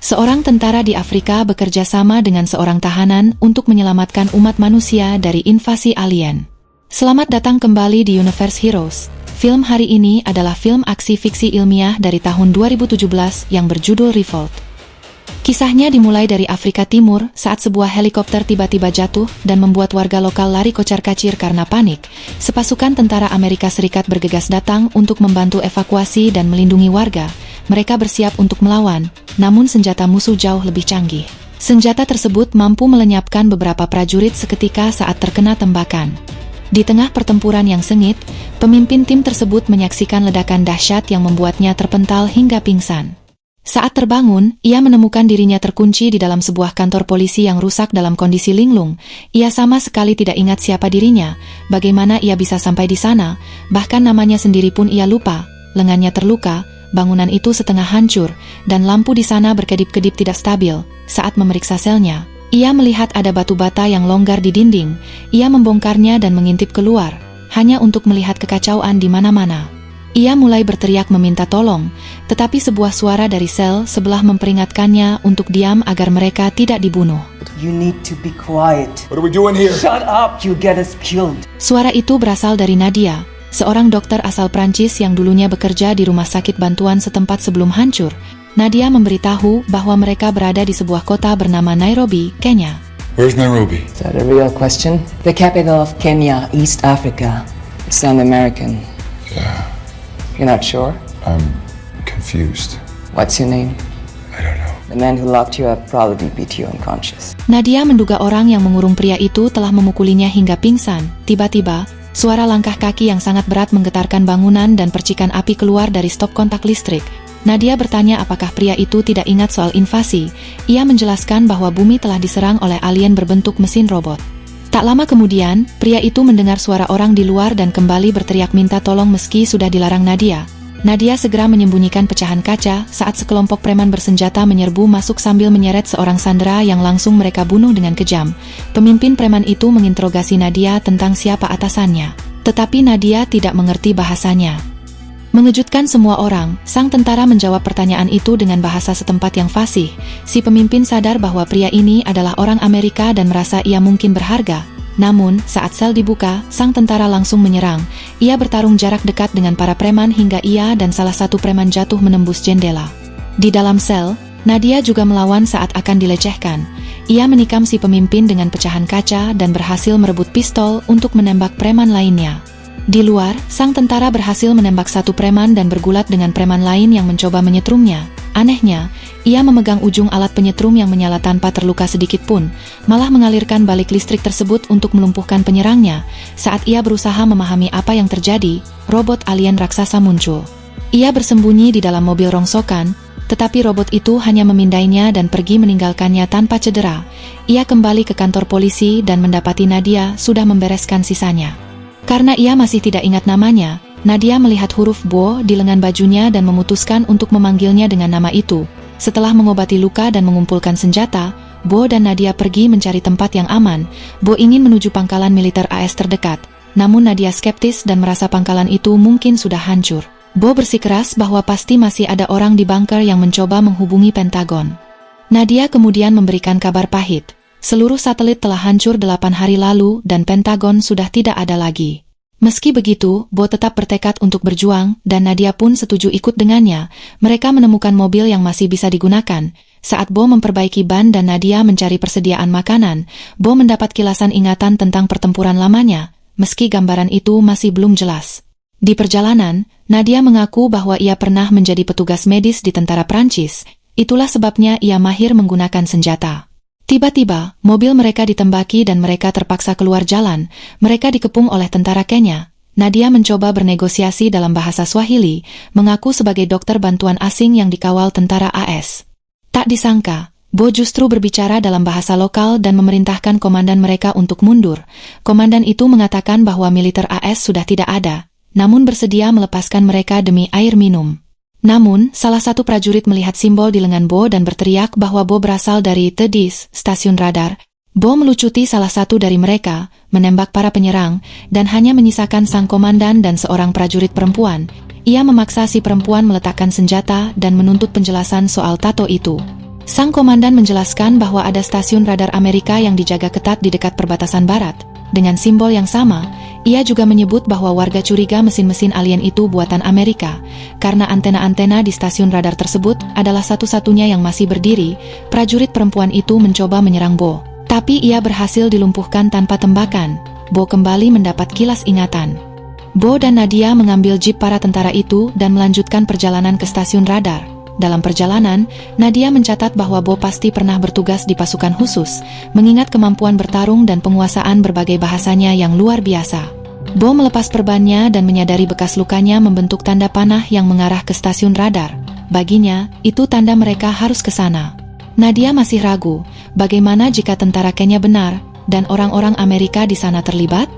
Seorang tentara di Afrika bekerja sama dengan seorang tahanan untuk menyelamatkan umat manusia dari invasi alien. Selamat datang kembali di Universe Heroes. Film hari ini adalah film aksi fiksi ilmiah dari tahun 2017 yang berjudul Revolt. Kisahnya dimulai dari Afrika Timur saat sebuah helikopter tiba-tiba jatuh dan membuat warga lokal lari kocar-kacir karena panik. Sepasukan tentara Amerika Serikat bergegas datang untuk membantu evakuasi dan melindungi warga. Mereka bersiap untuk melawan, namun senjata musuh jauh lebih canggih. Senjata tersebut mampu melenyapkan beberapa prajurit seketika saat terkena tembakan. Di tengah pertempuran yang sengit, pemimpin tim tersebut menyaksikan ledakan dahsyat yang membuatnya terpental hingga pingsan. Saat terbangun, ia menemukan dirinya terkunci di dalam sebuah kantor polisi yang rusak dalam kondisi linglung. Ia sama sekali tidak ingat siapa dirinya, bagaimana ia bisa sampai di sana, bahkan namanya sendiri pun ia lupa. Lengannya terluka, bangunan itu setengah hancur, dan lampu di sana berkedip-kedip tidak stabil. Saat memeriksa selnya, ia melihat ada batu bata yang longgar di dinding. Ia membongkarnya dan mengintip keluar, hanya untuk melihat kekacauan di mana-mana. Ia mulai berteriak meminta tolong, tetapi sebuah suara dari sel sebelah memperingatkannya untuk diam agar mereka tidak dibunuh. You need to be quiet. What are we doing here? Shut up, you get us killed. Suara itu berasal dari Nadia, seorang dokter asal Prancis yang dulunya bekerja di rumah sakit bantuan setempat sebelum hancur. Nadia memberitahu bahwa mereka berada di sebuah kota bernama Nairobi, Kenya. Where's Nairobi? Is that a real question? The capital of Kenya, East Africa. You sound American. Yeah, You're not sure? I'm confused. What's your name? I don't know. The man who locked you up probably beat you unconscious. Nadia menduga orang yang mengurung pria itu telah memukulinya hingga pingsan. Tiba-tiba, suara langkah kaki yang sangat berat menggetarkan bangunan dan percikan api keluar dari stop kontak listrik. Nadia bertanya apakah pria itu tidak ingat soal invasi. Ia menjelaskan bahwa bumi telah diserang oleh alien berbentuk mesin robot. Tak lama kemudian, pria itu mendengar suara orang di luar dan kembali berteriak minta tolong meski sudah dilarang Nadia. Nadia segera menyembunyikan pecahan kaca saat sekelompok preman bersenjata menyerbu masuk sambil menyeret seorang sandera yang langsung mereka bunuh dengan kejam. Pemimpin preman itu menginterogasi Nadia tentang siapa atasannya, tetapi Nadia tidak mengerti bahasanya. Mengejutkan semua orang, sang tentara menjawab pertanyaan itu dengan bahasa setempat yang fasih. Si pemimpin sadar bahwa pria ini adalah orang Amerika dan merasa ia mungkin berharga. Namun, saat sel dibuka, sang tentara langsung menyerang. Ia bertarung jarak dekat dengan para preman hingga ia dan salah satu preman jatuh menembus jendela. Di dalam sel, Nadia juga melawan saat akan dilecehkan. Ia menikam si pemimpin dengan pecahan kaca dan berhasil merebut pistol untuk menembak preman lainnya. Di luar, sang tentara berhasil menembak satu preman dan bergulat dengan preman lain yang mencoba menyetrumnya. Anehnya, ia memegang ujung alat penyetrum yang menyala tanpa terluka sedikit pun, malah mengalirkan balik listrik tersebut untuk melumpuhkan penyerangnya. Saat ia berusaha memahami apa yang terjadi, robot alien raksasa muncul. Ia bersembunyi di dalam mobil rongsokan, tetapi robot itu hanya memindainya dan pergi meninggalkannya tanpa cedera. Ia kembali ke kantor polisi dan mendapati Nadia sudah membereskan sisanya. Karena ia masih tidak ingat namanya, Nadia melihat huruf Bo di lengan bajunya dan memutuskan untuk memanggilnya dengan nama itu. Setelah mengobati luka dan mengumpulkan senjata, Bo dan Nadia pergi mencari tempat yang aman. Bo ingin menuju pangkalan militer AS terdekat, namun Nadia skeptis dan merasa pangkalan itu mungkin sudah hancur. Bo bersikeras bahwa pasti masih ada orang di bunker yang mencoba menghubungi Pentagon. Nadia kemudian memberikan kabar pahit. Seluruh satelit telah hancur 8 hari lalu dan Pentagon sudah tidak ada lagi. Meski begitu, Bo tetap bertekad untuk berjuang dan Nadia pun setuju ikut dengannya. Mereka menemukan mobil yang masih bisa digunakan. Saat Bo memperbaiki ban dan Nadia mencari persediaan makanan, Bo mendapat kilasan ingatan tentang pertempuran lamanya, meski gambaran itu masih belum jelas. Di perjalanan, Nadia mengaku bahwa ia pernah menjadi petugas medis di tentara Prancis. Itulah sebabnya ia mahir menggunakan senjata. Tiba-tiba, mobil mereka ditembaki dan mereka terpaksa keluar jalan. Mereka dikepung oleh tentara Kenya. Nadia mencoba bernegosiasi dalam bahasa Swahili, mengaku sebagai dokter bantuan asing yang dikawal tentara AS. Tak disangka, Bo justru berbicara dalam bahasa lokal dan memerintahkan komandan mereka untuk mundur. Komandan itu mengatakan bahwa militer AS sudah tidak ada, namun bersedia melepaskan mereka demi air minum. Namun, salah satu prajurit melihat simbol di lengan Bo dan berteriak bahwa Bo berasal dari TEDIS, stasiun radar. Bo melucuti salah satu dari mereka, menembak para penyerang, dan hanya menyisakan sang komandan dan seorang prajurit perempuan. Ia memaksa si perempuan meletakkan senjata dan menuntut penjelasan soal tato itu. Sang komandan menjelaskan bahwa ada stasiun radar Amerika yang dijaga ketat di dekat perbatasan barat. Dengan simbol yang sama, ia juga menyebut bahwa warga curiga mesin-mesin alien itu buatan Amerika. Karena antena-antena di stasiun radar tersebut adalah satu-satunya yang masih berdiri, prajurit perempuan itu mencoba menyerang Bo. Tapi ia berhasil dilumpuhkan tanpa tembakan. Bo kembali mendapat kilas ingatan. Bo dan Nadia mengambil jeep para tentara itu dan melanjutkan perjalanan ke stasiun radar. Dalam perjalanan, Nadia mencatat bahwa Bo pasti pernah bertugas di pasukan khusus, mengingat kemampuan bertarung dan penguasaan berbagai bahasanya yang luar biasa. Bo melepas perbannya dan menyadari bekas lukanya membentuk tanda panah yang mengarah ke stasiun radar. Baginya, itu tanda mereka harus ke sana. Nadia masih ragu, bagaimana jika tentara Kenya benar, dan orang-orang Amerika di sana terlibat?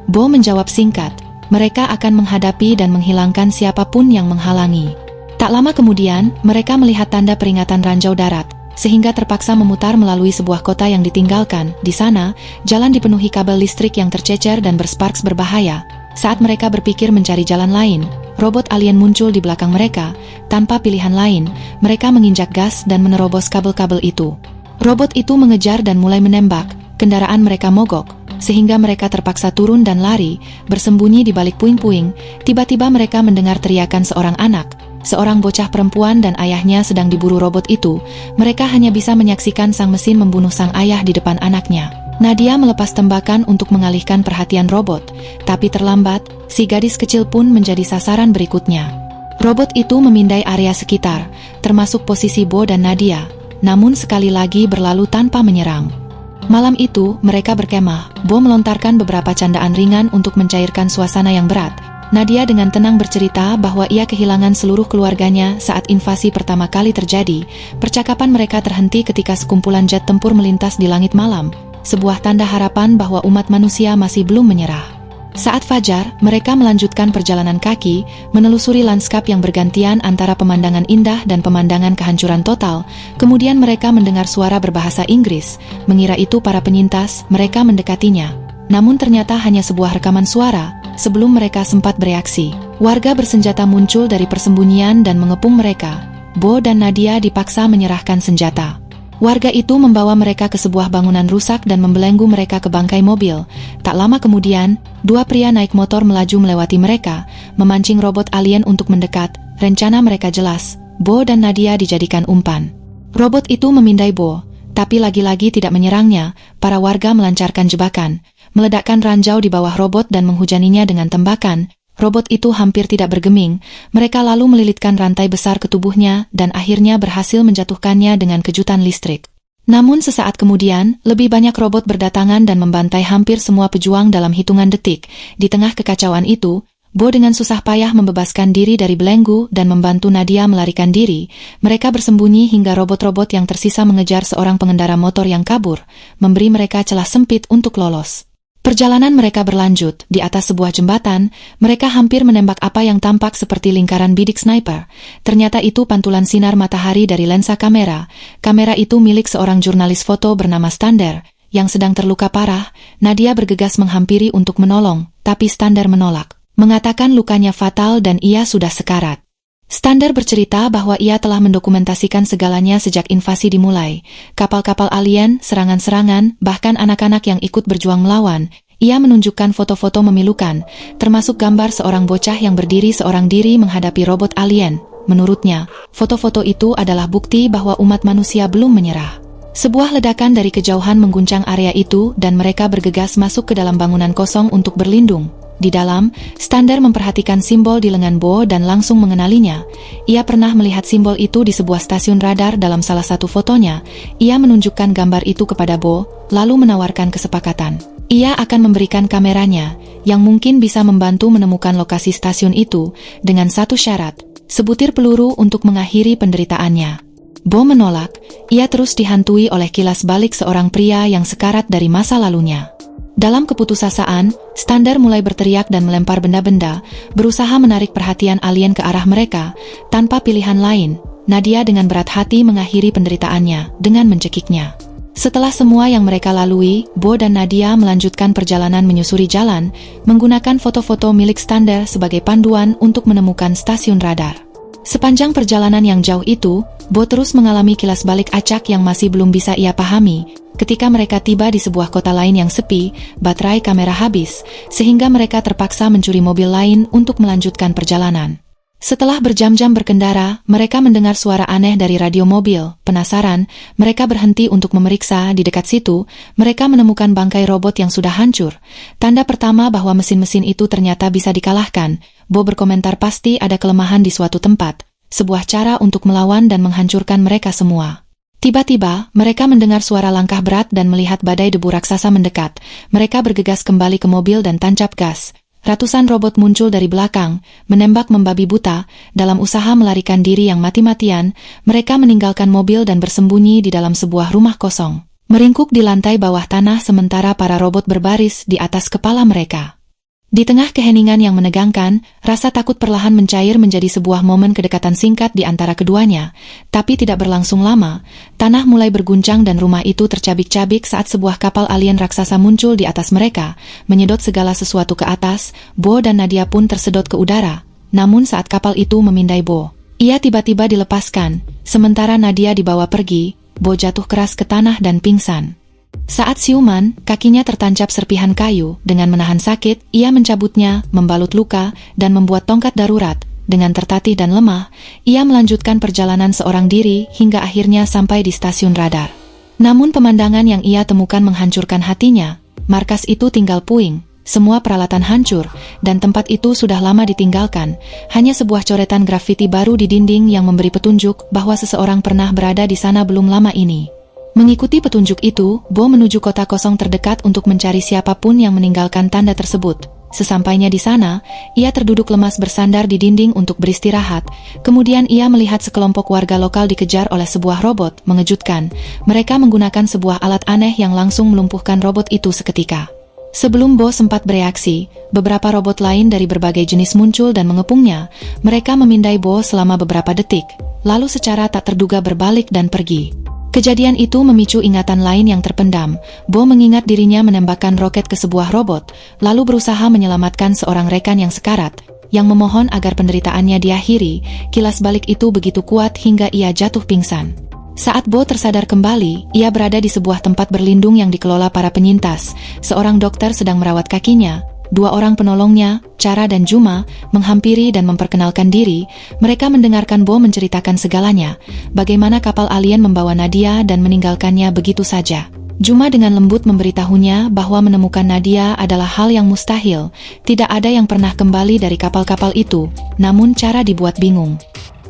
Bo menjawab singkat, mereka akan menghadapi dan menghilangkan siapapun yang menghalangi. Tak lama kemudian, mereka melihat tanda peringatan ranjau darat, sehingga terpaksa memutar melalui sebuah kota yang ditinggalkan. Di sana, jalan dipenuhi kabel listrik yang tercecer dan bersparks berbahaya. Saat mereka berpikir mencari jalan lain, robot alien muncul di belakang mereka. Tanpa pilihan lain, mereka menginjak gas dan menerobos kabel-kabel itu. Robot itu mengejar dan mulai menembak. Kendaraan mereka mogok, sehingga mereka terpaksa turun dan lari, bersembunyi di balik puing-puing. Tiba-tiba mereka mendengar teriakan seorang anak. Seorang bocah perempuan dan ayahnya sedang diburu robot itu. Mereka hanya bisa menyaksikan sang mesin membunuh sang ayah di depan anaknya. Nadia melepas tembakan untuk mengalihkan perhatian robot, tapi terlambat, si gadis kecil pun menjadi sasaran berikutnya. Robot itu memindai area sekitar, termasuk posisi Bo dan Nadia, namun sekali lagi berlalu tanpa menyerang. Malam itu, mereka berkemah. Bo melontarkan beberapa candaan ringan untuk mencairkan suasana yang berat. Nadia dengan tenang bercerita bahwa ia kehilangan seluruh keluarganya saat invasi pertama kali terjadi. Percakapan mereka terhenti ketika sekumpulan jet tempur melintas di langit malam, sebuah tanda harapan bahwa umat manusia masih belum menyerah. Saat fajar, mereka melanjutkan perjalanan kaki, menelusuri lanskap yang bergantian antara pemandangan indah dan pemandangan kehancuran total. Kemudian mereka mendengar suara berbahasa Inggris. Mengira itu para penyintas, mereka mendekatinya. Namun ternyata hanya sebuah rekaman suara. Sebelum mereka sempat bereaksi, warga bersenjata muncul dari persembunyian dan mengepung mereka. Bo dan Nadia dipaksa menyerahkan senjata. Warga itu membawa mereka ke sebuah bangunan rusak dan membelenggu mereka ke bangkai mobil. Tak lama kemudian, dua pria naik motor melaju melewati mereka, memancing robot alien untuk mendekat. Rencana mereka jelas, Bo dan Nadia dijadikan umpan. Robot itu memindai Bo, tapi lagi-lagi tidak menyerangnya. Para warga melancarkan jebakan, meledakkan ranjau di bawah robot dan menghujaninya dengan tembakan. Robot itu hampir tidak bergeming. Mereka lalu melilitkan rantai besar ke tubuhnya dan akhirnya berhasil menjatuhkannya dengan kejutan listrik. Namun sesaat kemudian, lebih banyak robot berdatangan dan membantai hampir semua pejuang dalam hitungan detik. Di tengah kekacauan itu, Bo dengan susah payah membebaskan diri dari belenggu dan membantu Nadia melarikan diri. Mereka bersembunyi hingga robot-robot yang tersisa mengejar seorang pengendara motor yang kabur, memberi mereka celah sempit untuk lolos. Perjalanan mereka berlanjut. Di atas sebuah jembatan, mereka hampir menembak apa yang tampak seperti lingkaran bidik sniper. Ternyata itu pantulan sinar matahari dari lensa kamera. Kamera itu milik seorang jurnalis foto bernama Stander, yang sedang terluka parah. Nadia bergegas menghampiri untuk menolong, tapi Stander menolak, mengatakan lukanya fatal dan ia sudah sekarat. Stander bercerita bahwa ia telah mendokumentasikan segalanya sejak invasi dimulai. Kapal-kapal alien, serangan-serangan, bahkan anak-anak yang ikut berjuang melawan. Ia menunjukkan foto-foto memilukan, termasuk gambar seorang bocah yang berdiri seorang diri menghadapi robot alien. Menurutnya, foto-foto itu adalah bukti bahwa umat manusia belum menyerah. Sebuah ledakan dari kejauhan mengguncang area itu dan mereka bergegas masuk ke dalam bangunan kosong untuk berlindung. Di dalam, Stander memperhatikan simbol di lengan Bo dan langsung mengenalinya. Ia pernah melihat simbol itu di sebuah stasiun radar dalam salah satu fotonya. Ia menunjukkan gambar itu kepada Bo, lalu menawarkan kesepakatan. Ia akan memberikan kameranya, yang mungkin bisa membantu menemukan lokasi stasiun itu, dengan satu syarat, sebutir peluru untuk mengakhiri penderitaannya. Bo menolak. Ia terus dihantui oleh kilas balik seorang pria yang sekarat dari masa lalunya. Dalam keputusasaan, Stander mulai berteriak dan melempar benda-benda, berusaha menarik perhatian alien ke arah mereka. Tanpa pilihan lain, Nadia dengan berat hati mengakhiri penderitaannya dengan mencekiknya. Setelah semua yang mereka lalui, Bo dan Nadia melanjutkan perjalanan menyusuri jalan, menggunakan foto-foto milik Stander sebagai panduan untuk menemukan stasiun radar. Sepanjang perjalanan yang jauh itu, Bo terus mengalami kilas balik acak yang masih belum bisa ia pahami. Ketika mereka tiba di sebuah kota lain yang sepi, baterai kamera habis, sehingga mereka terpaksa mencuri mobil lain untuk melanjutkan perjalanan. Setelah berjam-jam berkendara, mereka mendengar suara aneh dari radio mobil. Penasaran, mereka berhenti untuk memeriksa. Di dekat situ, mereka menemukan bangkai robot yang sudah hancur. Tanda pertama bahwa mesin-mesin itu ternyata bisa dikalahkan. Bo berkomentar pasti ada kelemahan di suatu tempat. Sebuah cara untuk melawan dan menghancurkan mereka semua. Tiba-tiba, mereka mendengar suara langkah berat dan melihat badai debu raksasa mendekat. Mereka bergegas kembali ke mobil dan tancap gas. Ratusan robot muncul dari belakang, menembak membabi buta. Dalam usaha melarikan diri yang mati-matian, mereka meninggalkan mobil dan bersembunyi di dalam sebuah rumah kosong. Meringkuk di lantai bawah tanah sementara para robot berbaris di atas kepala mereka. Di tengah keheningan yang menegangkan, rasa takut perlahan mencair menjadi sebuah momen kedekatan singkat di antara keduanya. Tapi tidak berlangsung lama, tanah mulai berguncang dan rumah itu tercabik-cabik saat sebuah kapal alien raksasa muncul di atas mereka, menyedot segala sesuatu ke atas. Bo dan Nadia pun tersedot ke udara. Namun saat kapal itu memindai Bo, ia tiba-tiba dilepaskan, sementara Nadia dibawa pergi. Bo jatuh keras ke tanah dan pingsan. Saat siuman, kakinya tertancap serpihan kayu. Dengan menahan sakit, ia mencabutnya, membalut luka, dan membuat tongkat darurat. Dengan tertatih dan lemah, ia melanjutkan perjalanan seorang diri hingga akhirnya sampai di stasiun radar. Namun pemandangan yang ia temukan menghancurkan hatinya. Markas itu tinggal puing, semua peralatan hancur, dan tempat itu sudah lama ditinggalkan. Hanya sebuah coretan grafiti baru di dinding yang memberi petunjuk bahwa seseorang pernah berada di sana belum lama ini. Mengikuti petunjuk itu, Bo menuju kota kosong terdekat untuk mencari siapapun yang meninggalkan tanda tersebut. Sesampainya di sana, ia terduduk lemas bersandar di dinding untuk beristirahat. Kemudian ia melihat sekelompok warga lokal dikejar oleh sebuah robot. Mengejutkan, mereka menggunakan sebuah alat aneh yang langsung melumpuhkan robot itu seketika. Sebelum Bo sempat bereaksi, beberapa robot lain dari berbagai jenis muncul dan mengepungnya. Mereka memindai Bo selama beberapa detik, lalu secara tak terduga berbalik dan pergi. Kejadian itu memicu ingatan lain yang terpendam. Bo mengingat dirinya menembakkan roket ke sebuah robot, lalu berusaha menyelamatkan seorang rekan yang sekarat, yang memohon agar penderitaannya diakhiri. Kilas balik itu begitu kuat hingga ia jatuh pingsan. Saat Bo tersadar kembali, ia berada di sebuah tempat berlindung yang dikelola para penyintas. Seorang dokter sedang merawat kakinya. Dua orang penolongnya, Cara dan Juma, menghampiri dan memperkenalkan diri. Mereka mendengarkan Bo menceritakan segalanya, bagaimana kapal alien membawa Nadia dan meninggalkannya begitu saja. Juma dengan lembut memberitahunya bahwa menemukan Nadia adalah hal yang mustahil. Tidak ada yang pernah kembali dari kapal-kapal itu. Namun Cara dibuat bingung.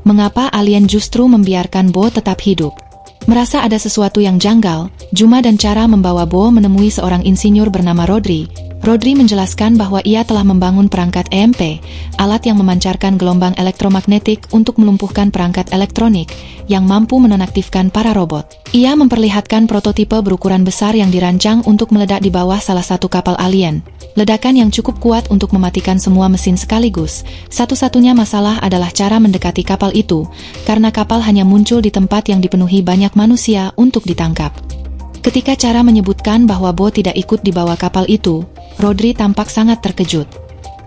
Mengapa alien justru membiarkan Bo tetap hidup? Merasa ada sesuatu yang janggal, Juma dan Cara membawa Bo menemui seorang insinyur bernama Rodri. Rodri menjelaskan bahwa ia telah membangun perangkat EMP, alat yang memancarkan gelombang elektromagnetik untuk melumpuhkan perangkat elektronik, yang mampu menonaktifkan para robot. Ia memperlihatkan prototipe berukuran besar yang dirancang untuk meledak di bawah salah satu kapal alien. Ledakan yang cukup kuat untuk mematikan semua mesin sekaligus. Satu-satunya masalah adalah cara mendekati kapal itu, karena kapal hanya muncul di tempat yang dipenuhi banyak manusia untuk ditangkap. Ketika Cara menyebutkan bahwa Bo tidak ikut di bawah kapal itu, Rodri tampak sangat terkejut.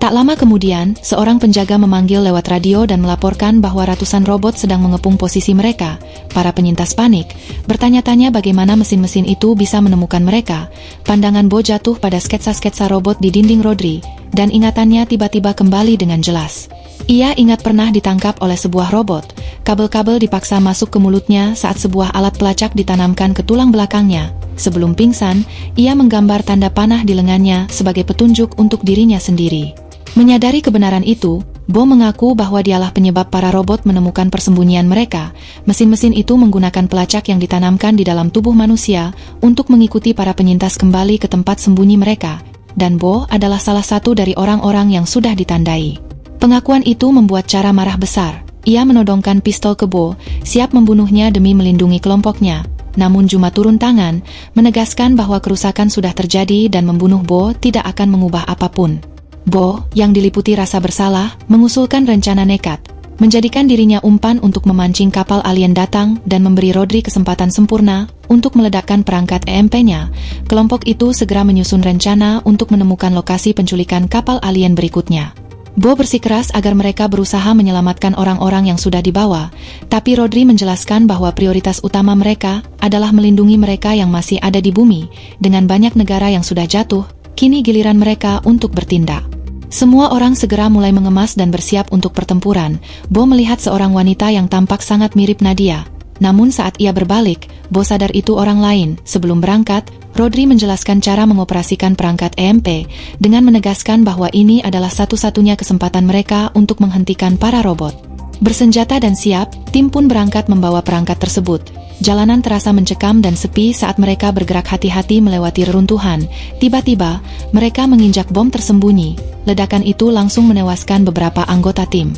Tak lama kemudian, seorang penjaga memanggil lewat radio dan melaporkan bahwa ratusan robot sedang mengepung posisi mereka. Para penyintas panik, bertanya-tanya bagaimana mesin-mesin itu bisa menemukan mereka. Pandangan Bo jatuh pada sketsa-sketsa robot di dinding Rodri, dan ingatannya tiba-tiba kembali dengan jelas. Ia ingat pernah ditangkap oleh sebuah robot. Kabel-kabel dipaksa masuk ke mulutnya saat sebuah alat pelacak ditanamkan ke tulang belakangnya. Sebelum pingsan, ia menggambar tanda panah di lengannya sebagai petunjuk untuk dirinya sendiri. Menyadari kebenaran itu, Bo mengaku bahwa dialah penyebab para robot menemukan persembunyian mereka. Mesin-mesin itu menggunakan pelacak yang ditanamkan di dalam tubuh manusia untuk mengikuti para penyintas kembali ke tempat sembunyi mereka. Dan Bo adalah salah satu dari orang-orang yang sudah ditandai. Pengakuan itu membuat Cara marah besar. Ia menodongkan pistol ke Bo, siap membunuhnya demi melindungi kelompoknya. Namun Juma turun tangan, menegaskan bahwa kerusakan sudah terjadi dan membunuh Bo tidak akan mengubah apapun. Bo, yang diliputi rasa bersalah, mengusulkan rencana nekat, menjadikan dirinya umpan untuk memancing kapal alien datang dan memberi Rodri kesempatan sempurna untuk meledakkan perangkat EMP-nya. Kelompok itu segera menyusun rencana untuk menemukan lokasi penculikan kapal alien berikutnya. Bo bersikeras agar mereka berusaha menyelamatkan orang-orang yang sudah dibawa, tapi Rodri menjelaskan bahwa prioritas utama mereka adalah melindungi mereka yang masih ada di bumi. Dengan banyak negara yang sudah jatuh, kini giliran mereka untuk bertindak. Semua orang segera mulai mengemas dan bersiap untuk pertempuran. Bo melihat seorang wanita yang tampak sangat mirip Nadia. Namun saat ia berbalik, Bo sadar itu orang lain. Sebelum berangkat, Rodri menjelaskan cara mengoperasikan perangkat EMP dengan menegaskan bahwa ini adalah satu-satunya kesempatan mereka untuk menghentikan para robot. Bersenjata dan siap, tim pun berangkat membawa perangkat tersebut. Jalanan terasa mencekam dan sepi saat mereka bergerak hati-hati melewati reruntuhan. Tiba-tiba, mereka menginjak bom tersembunyi. Ledakan itu langsung menewaskan beberapa anggota tim.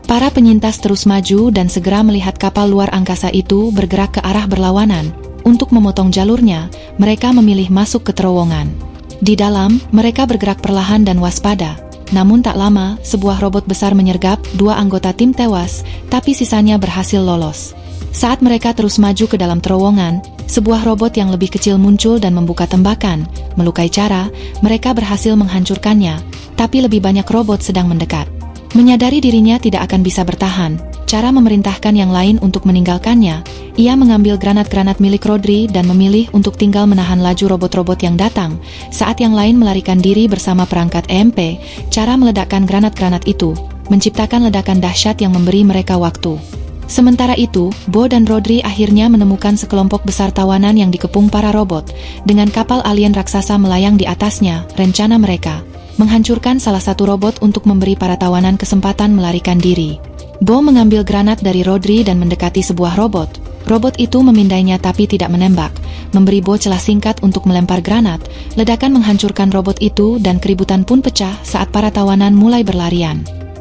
Para penyintas terus maju dan segera melihat kapal luar angkasa itu bergerak ke arah berlawanan. Untuk memotong jalurnya, mereka memilih masuk ke terowongan. Di dalam, mereka bergerak perlahan dan waspada. Namun tak lama, sebuah robot besar menyergap, 2 anggota tim tewas, tapi sisanya berhasil lolos. Saat mereka terus maju ke dalam terowongan, sebuah robot yang lebih kecil muncul dan membuka tembakan. Melukai cara, mereka berhasil menghancurkannya, tapi lebih banyak robot sedang mendekat. Menyadari dirinya tidak akan bisa bertahan, cara memerintahkan yang lain untuk meninggalkannya, ia mengambil granat-granat milik Rodri dan memilih untuk tinggal menahan laju robot-robot yang datang. Saat yang lain melarikan diri bersama perangkat EMP, cara meledakkan granat-granat itu menciptakan ledakan dahsyat yang memberi mereka waktu. Sementara itu, Bo dan Rodri akhirnya menemukan sekelompok besar tawanan yang dikepung para robot. Dengan kapal alien raksasa melayang di atasnya, rencana mereka menghancurkan salah satu robot untuk memberi para tawanan kesempatan melarikan diri. Bo mengambil granat dari Rodri dan mendekati sebuah robot. Robot itu memindainya tapi tidak menembak, memberi Bo celah singkat untuk melempar granat. Ledakan menghancurkan robot itu dan keributan pun pecah saat para tawanan mulai berlarian.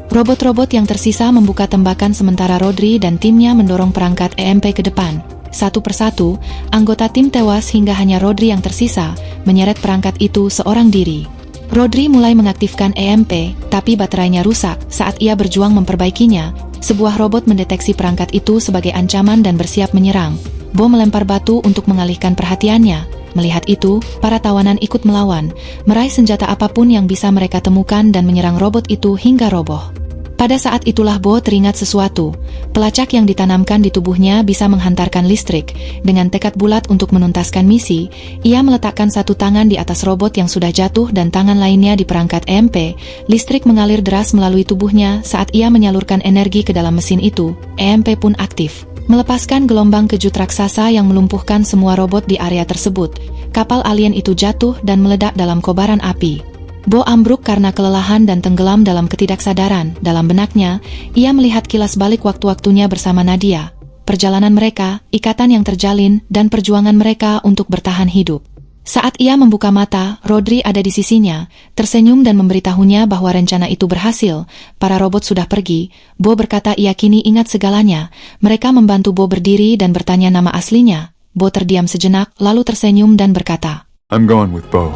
Robot-robot yang tersisa membuka tembakan sementara Rodri dan timnya mendorong perangkat EMP ke depan. Satu persatu, anggota tim tewas hingga hanya Rodri yang tersisa, menyeret perangkat itu seorang diri. Rodri mulai mengaktifkan EMP, tapi baterainya rusak. Saat ia berjuang memperbaikinya, sebuah robot mendeteksi perangkat itu sebagai ancaman dan bersiap menyerang. Bo melempar batu untuk mengalihkan perhatiannya. Melihat itu, para tawanan ikut melawan, meraih senjata apapun yang bisa mereka temukan dan menyerang robot itu hingga roboh. Pada saat itulah Bo teringat sesuatu. Pelacak yang ditanamkan di tubuhnya bisa menghantarkan listrik. Dengan tekad bulat untuk menuntaskan misi, ia meletakkan satu tangan di atas robot yang sudah jatuh dan tangan lainnya di perangkat EMP. Listrik mengalir deras melalui tubuhnya saat ia menyalurkan energi ke dalam mesin itu. EMP pun aktif, melepaskan gelombang kejut raksasa yang melumpuhkan semua robot di area tersebut. Kapal alien itu jatuh dan meledak dalam kobaran api. Bo ambruk karena kelelahan dan tenggelam dalam ketidaksadaran. Dalam benaknya, ia melihat kilas balik waktu-waktunya bersama Nadia. Perjalanan mereka, ikatan yang terjalin, dan perjuangan mereka untuk bertahan hidup. Saat ia membuka mata, Rodri ada di sisinya, tersenyum dan memberitahunya bahwa rencana itu berhasil. Para robot sudah pergi. Bo berkata ia kini ingat segalanya. Mereka membantu Bo berdiri dan bertanya nama aslinya. Bo terdiam sejenak, lalu tersenyum dan berkata, I'm going with Bo.